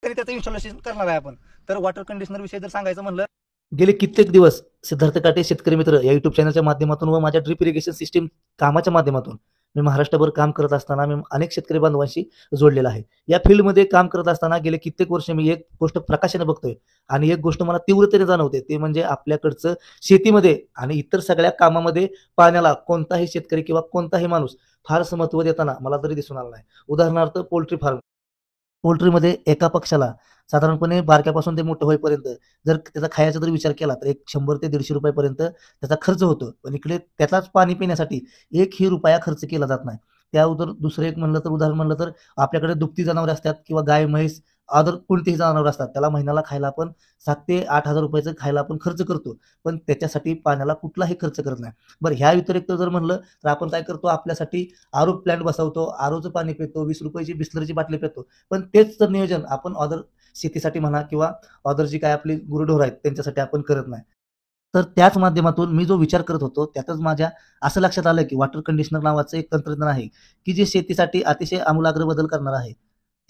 शेतकरी त्याचं इन्स्टॉलेशन करणार आहे आपण. तर वॉटर कंडिशनर विषयी जर सांगायचं म्हणलं, गेले कित्येक दिवस सिद्धार्थ काटे शेतकरी मित्र या युट्यूब चॅनलच्या माध्यमातून व माझ्या ड्रिप इरिगेशन सिस्टीम कामाच्या माध्यमातून मी महाराष्ट्रभर काम करत असताना मी अनेक शेतकरी बांधवांशी जोडलेला आहे. या फील्डमध्ये काम करत असताना गेले कित्येक वर्ष मी एक गोष्ट प्रकाशाने बघतोय आणि एक गोष्ट मला तीव्रतेने जाणवते, ते म्हणजे आपल्याकडचं शेतीमध्ये आणि इतर सगळ्या कामामध्ये पाण्याला कोणताही शेतकरी किंवा कोणताही माणूस फारसं महत्त्व देताना मला तरी दिसून आलं नाही. उदाहरणार्थ पोल्ट्री फार्म. पोल्ट्रीमध्ये एका पक्षाला साधारणपणे बारक्यापासून ते मोठं होईपर्यंत जर त्याचा खायचा जर विचार केला तर एक 100 ते 150 रुपयापर्यंत त्याचा खर्च होतो. पण इकडे त्याचाच पाणी पिण्यासाठी 1ही रुपया खर्च केला जात नाही. त्यावर दुसरं एक म्हणलं तर उदाहरण म्हणलं तर आपल्याकडे दुभती जनावरे असतात किंवा गाय म्हैस अदर कोणतीही जनावरं असतात, त्याला महिन्याला खायला आपण 7 ते 8 हजार रुपयाचं खायला आपण खर्च करतो, पण त्याच्यासाठी पाण्याला कुठलाही खर्च करत नाही. बरं, ह्या व्यतिरिक्त जर म्हणलं तर आपण काय करतो, आपल्यासाठी आरो प्लॅन्ट बसवतो, आरोचं पाणी पितो, 20 रुपयाची बिस्लरीची बाटली पितो. पण तेच तर नियोजन आपण अदर शेतीसाठी म्हणा किंवा अदर जी काय आपली गुरढोर आहेत त्यांच्यासाठी आपण करत नाही. तर त्याच माध्यमातून मी जो विचार करत होतो त्यातच माझ्या असं लक्षात आलं की वॉटर कंडिशनर नावाचं एक तंत्रज्ञान आहे की जे शेतीसाठी अतिशय आमूलाग्र बदल करणार आहे.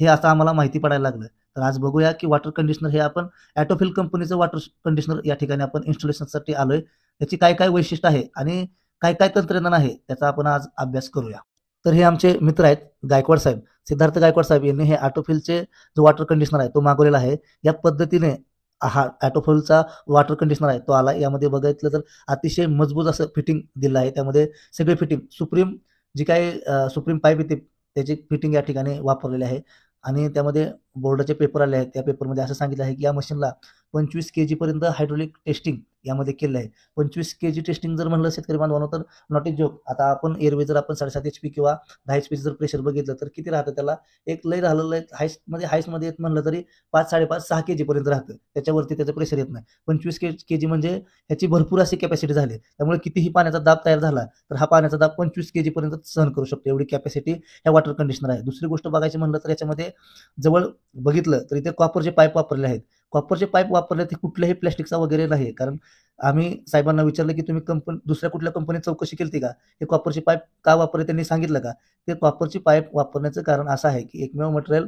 हे असं आम्हाला माहिती पडायला लागलं. तर आज बघूया की वॉटर कंडिशनर हे आपण ॲटोफिल कंपनीचं वॉटर कंडिशनर या ठिकाणी आपण इन्स्टॉलेशनसाठी आलोय. त्याची काय काय वैशिष्ट्य आहे आणि काय काय तंत्रज्ञान आहे त्याचा आपण आज अभ्यास करूया. तर हे आमचे मित्र आहेत गायकवाड साहेब, सिद्धार्थ गायकवाड साहेब यांनी हे ॲटोफिलचे जो वॉटर कंडिशनर आहे तो मागवलेला आहे. या पद्धतीने हा ॲटोफिलचा वॉटर कंडिशनर आहे तो आला. यामध्ये बघितलं तर अतिशय मजबूत असं फिटिंग दिलं आहे. त्यामध्ये सगळे फिटिंग सुप्रीम जी काय सुप्रीम पाईप येते त्याची फिटिंग या ठिकाणी वापरलेली आहे आणि त्यामध्ये बोर्डाचे पेपर आले आहेत. त्या पेपरमध्ये असं सांगितलं आहे की या मशीनला 25 kg पर्यंत हायड्रोलिक टेस्टिंग यामध्ये केलं आहे. 25 kg टेस्टिंग जर म्हणलं शेतकरी बांधवांनो तर नॉट ए जोक. आता आपण एअरवे जर आपण 7.5 HP किंवा 10 HP जर प्रेशर बघितलं तर किती राहतं, त्याला एक लय राहिलेलं हाईस्टमध्ये येत म्हणलं तरी 5, 5.5, 6 kg पर्यंत राहतं. त्याच्यावरती त्याचं प्रेशर येत नाही. 25 kg म्हणजे ह्याची भरपूर अशी कॅपॅसिटी झाली. त्यामुळे कितीही पाण्याचा दाब तयार झाला तर हा पाण्याचा दाब 25 kg पर्यंत सहन करू शकतो, एवढी कॅपॅसिटी ह्या वॉटर कंडिशनर आहे. दुसरी गोष्ट बघायची म्हणलं तर याच्यामध्ये जवळ बघितलं तर इथे कॉपरचे पाईप वापरले आहेत. कॉपरचे पाईप वापरले ते कुठल्याही प्लॅस्टिकचा वगैरे नाही. कारण आम्ही साहेबांना विचारलं की तुम्ही दुसऱ्या कुठल्या कंपनीत चौकशी केली का, हे कॉपरचे पाईप का वापरले त्यांनी सांगितलं का. ते कॉपरची पाईप वापरण्याचं कारण असं आहे की एकमेव मटेरियल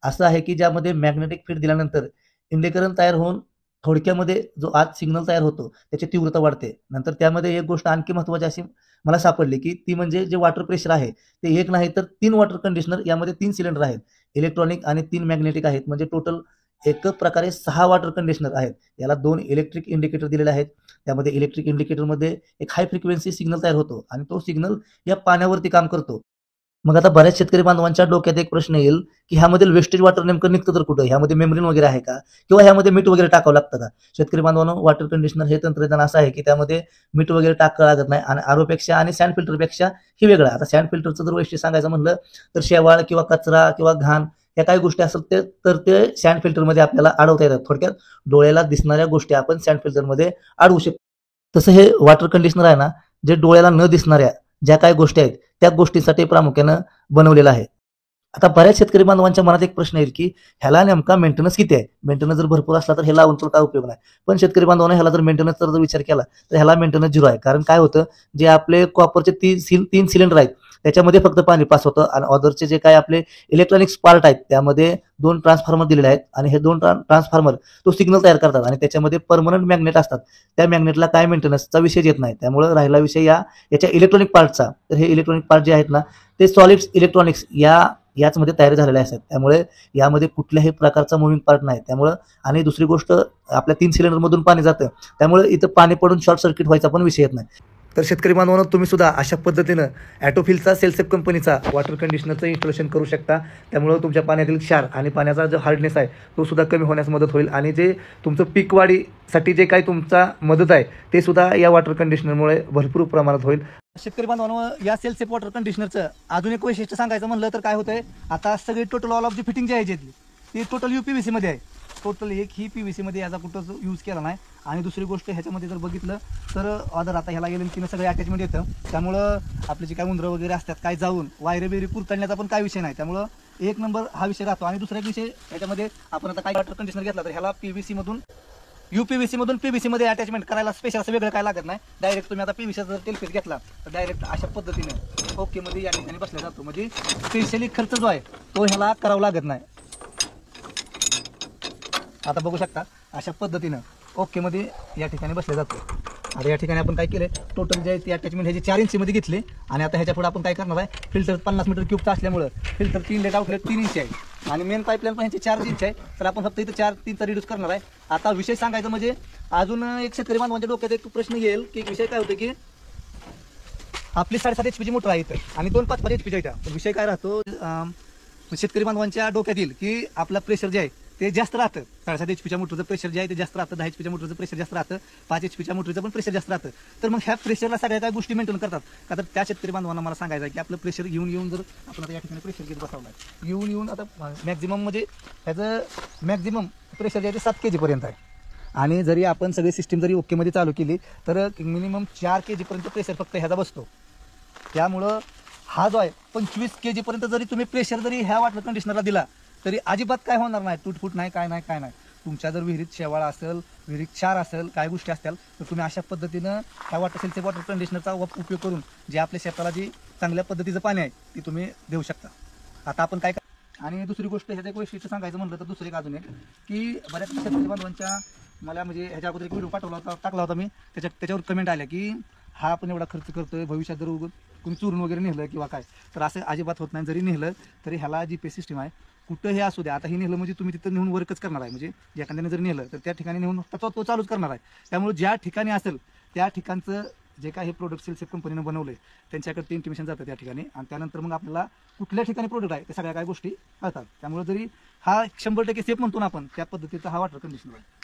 असं आहे की ज्यामध्ये मॅग्नेटिक फील्ड दिल्यानंतर इंडिकरण तयार होऊन थोडक्यामध्ये जो आज सिग्नल तयार होतो त्याची तीव्रता वाढते. नंतर त्यामध्ये एक गोष्ट आणखी महत्त्वाची अशी मला सापडली की ती म्हणजे जे वॉटर प्रेशर आहे ते एक नाही तर 3 वॉटर कंडिशनर, यामध्ये 3 सिलेंडर आहेत, इलेक्ट्रॉनिक आणि 3 मॅग्नेटिक आहेत. म्हणजे टोटल एक प्रकारे 6 वॉटर कंडिशनर आहेत. याला 2 इलेक्ट्रिक इंडिकेटर दिलेले आहेत. त्यामध्ये इलेक्ट्रिक इंडिकेटरमध्ये एक हाय फ्रिक्वेन्सी सिग्नल तयार होतो आणि तो सिग्नल या पाण्यावरती काम करतो. मग आता बऱ्याच शेतकरी बांधवांच्या डोक्यात एक प्रश्न येईल की ह्यामधील वेस्टेज वॉटर नेमकं निघतं तर कुठं, ह्यामध्ये मेम्ब्रेन वगैरे आहे का किंवा ह्यामध्ये मीठ वगैरे टाकावं लागतं का. शेतकरी बांधवांनो, वॉटर कंडिशनर हे तंत्रज्ञान असं आहे की त्यामध्ये मीठ वगैरे टाकावं लागत नाही आणि आरोपेक्षा आणि सँड फिल्टरपेक्षा हे वेगळं. आता सँड फिल्टरचं जर वैशिष्ट्य सांगायचं म्हणलं तर शेवाळ किंवा कचरा किंवा घाण या काही गोष्टी असतात ते सँड फिल्टरमध्ये आपल्याला अडवता येतात. थोडक्यात डोळ्याला दिसणाऱ्या गोष्टी आपण सँड फिल्टरमध्ये अडवू शकतो. तसं हे वॉटर कंडिशनर आहे ना, जे डोळ्याला न दिसणाऱ्या ज्या काही गोष्टी आहेत त्या गोष्टींसाठी प्रामुख्यानं बनवलेलं आहे. आता बऱ्याच शेतकरी बांधवांच्या मनात एक प्रश्न येईल की ह्याला नेमका मेंटेनन्स किती आहे. मेंटेनन्स जर भरपूर असला तर ह्याला लावून तर काय उपयोग नाही. पण शेतकरी बांधवांना ह्याला जर मेंटेनन्सचा जर विचार केला तर ह्याला मेंटेनन्स 0 आहे. कारण काय होतं, जे आपले कॉपरचे 3 सिलेंडर आहेत त्याच्यामध्ये फक्त पाणी पास होतं आणि अदरचे जे काय आपले इलेक्ट्रॉनिक्स पार्ट आहेत त्यामध्ये 2 ट्रान्सफॉर्मर दिलेले आहेत आणि हे 2 ट्रान्सफॉर्मर तो सिग्नल तयार करतात आणि त्याच्यामध्ये परमनंट मॅग्नेट असतात. त्या मॅग्नेटला काय मेंटेनन्सचा विषय येत नाही. त्यामुळे राहिला विषय याच्या इलेक्ट्रॉनिक पार्टचा. तर हे इलेक्ट्रॉनिक पार्ट जे आहेत ना ते सॉलिड्स इलेक्ट्रॉनिक्स याचमध्ये तयार झालेले असतात. त्यामुळे यामध्ये कुठल्याही प्रकारचा मुव्हिंग पार्ट नाही. त्यामुळे आणि दुसरी गोष्ट आपल्या 3 सिलेंडरमधून पाणी जातं, त्यामुळे इथं पाणी पडून शॉर्ट सर्किट व्हायचा पण विषय येत नाही. तर शेतकरी बांधवांनो, तुम्ही सुद्धा अशा पद्धतीनं ॲटोफिलचा सेल्सेप कंपनीचा वॉटर कंडिशनरचं इन्स्टॉलेशन करू शकता. त्यामुळं तुमच्या पाण्यातील क्षार आणि पाण्याचा जो हार्डनेस आहे तो सुद्धा कमी होण्यास मदत होईल आणि जे तुमचं पीक वाढीसाठी जे काही तुमचा मदत आहे ते सुद्धा या वॉटर कंडिशनरमुळे भरपूर प्रमाणात होईल. शेतकरी बांधवांनो, या सेल्सेप वॉटर कंडिशनरचं अजून एक वैशिष्ट्य सांगायचं म्हणलं तर काय होतंय, आता सगळी total all of the fitting जी आहे ती टोटल UPVC मध्ये आहे. टोटल एक ही PVC मध्ये याचा कुठंच यूज केला नाही. आणि दुसरी गोष्ट ह्याच्यामध्ये जर बघितलं तर अदर आता ह्याला गेलं की सगळे अटॅचमेंट येतं. त्यामुळं आपले जे काय उंदरं वगैरे असतात काय जाऊन वायरे बिरे कुरतडण्याचा पण काय विषय नाही. त्यामुळं एक नंबर हा विषय राहतो. आणि दुसरा एक विषय ह्याच्यामध्ये आपण आता काय वॉटर कंडिशनर घेतला तर ह्याला PVC मधून UPVC मधून PVC मध्ये अटॅचमेंट करायला स्पेशल असं वेगळं काय लागत नाही. डायरेक्ट तुम्ही आता PVC जर टेलपीस घेतला तर डायरेक्ट अशा पद्धतीने ओके मध्ये या ठिकाणी बसला जातो. म्हणजे स्पेशली खर्च जो आहे तो ह्याला करावा लागत नाही. आता बघू शकता अशा पद्धतीनं ओकेमध्ये या ठिकाणी बसले जातो. आता या ठिकाणी आपण काय केलं, टोटल जे आहे ते अटॅचमेंट ह्याचे 4 इंचमध्ये घेतले आणि आता ह्याच्या पुढे आपण काय करणार आहे, फिल्टर 50 मीटर क्यूबचा असल्यामुळं फिल्टर 3 लेट आउटलेट 3 इंच आहे आणि मेन पाईपलाईन पण ह्याचे 4 इंच आहे. तर आपण फक्त इथं 4-3चा रिड्यूस करणार आहे. आता विषय सांगायचं म्हणजे अजून एक शेतकरी बांधवांच्या डोक्यात एक प्रश्न येईल की विषय काय होतो की आपली 7.5 HP मोटर आहे इथं आणि 2.5 HP इथं. पण विषय काय राहतो शेतकरी बांधवांच्या डोक्यात येईल की आपलं प्रेशर जे आहे ते जास्त राहतं. 7.5 HP मोटरचं प्रेशर जे आहे ते जास्त राहतं, 10 HP मोटरचं प्रेशर जास्त राहतं, 5 HP मोटरचं पण प्रेशर जास्त राहतं. तर मग ह्या प्रेशरला सगळ्या काय गोष्टी मेंटेन करतात का, तर त्या शेतकरी बांधवांना मला सांगायचं आहे की आपलं प्रेशर येऊन जर आपण आता या ठिकाणी प्रेशर घेत बसवलं आहे, येऊन आता मॅक्झिमम म्हणजे ह्याचं मॅक्झिमम प्रेशर जे आहे ते 7 kg पर्यंत आहे. आणि जरी आपण सगळी सिस्टीम जरी ओकेमध्ये चालू केली तर मिनिमम 4 kg पर्यंत प्रेशर फक्त ह्याचा बसतो. त्यामुळं हा जो आहे 25 kg पर्यंत जरी तुम्ही प्रेशर जरी ह्या वॉटर कंडिशनरला दिला तरी अजिबात काय होणार नाही, तुटफूट नाही, काय नाही. तुमच्या जर विहिरीत शेवाळा असेल, विहिरीत क्षार असेल, काय गोष्टी असतील तर तुम्ही अशा पद्धतीनं ह्या वॉटर कंडिशनरचा उपयोग करून जे आपल्या शेताला जी चांगल्या पद्धतीचं पाणी आहे ती तुम्ही देऊ शकता. आता आपण काय आणि दुसरी गोष्ट ह्याचं एक वैशिष्ट्य सांगायचं म्हणलं तर दुसरं एक अजून एक की बऱ्याच शेतकरी बांधवांच्या मला म्हणजे ह्याच्या अगोदर एक व्हिडिओ टाकला होता मी, त्याच्यावर कमेंट आल्या की हा आपण एवढा खर्च करतोय, भविष्यात जर कोणी चुरून वगैरे नेलं किंवा काय तर असं अजिबात होत नाही. जरी नेलं तरी ह्याला GPS सिस्टीम आहे, कुठंही असू द्या. आता हे नेलं म्हणजे तुम्ही तिथं नेऊन वर्कच करणार आहे, म्हणजे एखाद्याने जर नेलं तर त्या ठिकाणी नेऊन तो चालूच करणार आहे. त्यामुळे ज्या ठिकाणी असेल त्या ठिकाणचं जे काही हे प्रोडक्ट सेल्सेप कंपनीनं बनवलं आहे त्यांच्याकडे ते इंटिमेशन जातं त्या ठिकाणी आणि त्यानंतर मग आपल्याला कुठल्या ठिकाणी प्रोडक्ट आहे त्या सगळ्या काही गोष्टी कळतात. त्यामुळे जरी हा 100% सेफ म्हणतो ना आपण, त्या पद्धतीचा हा वॉटर कंडिशनर आहे.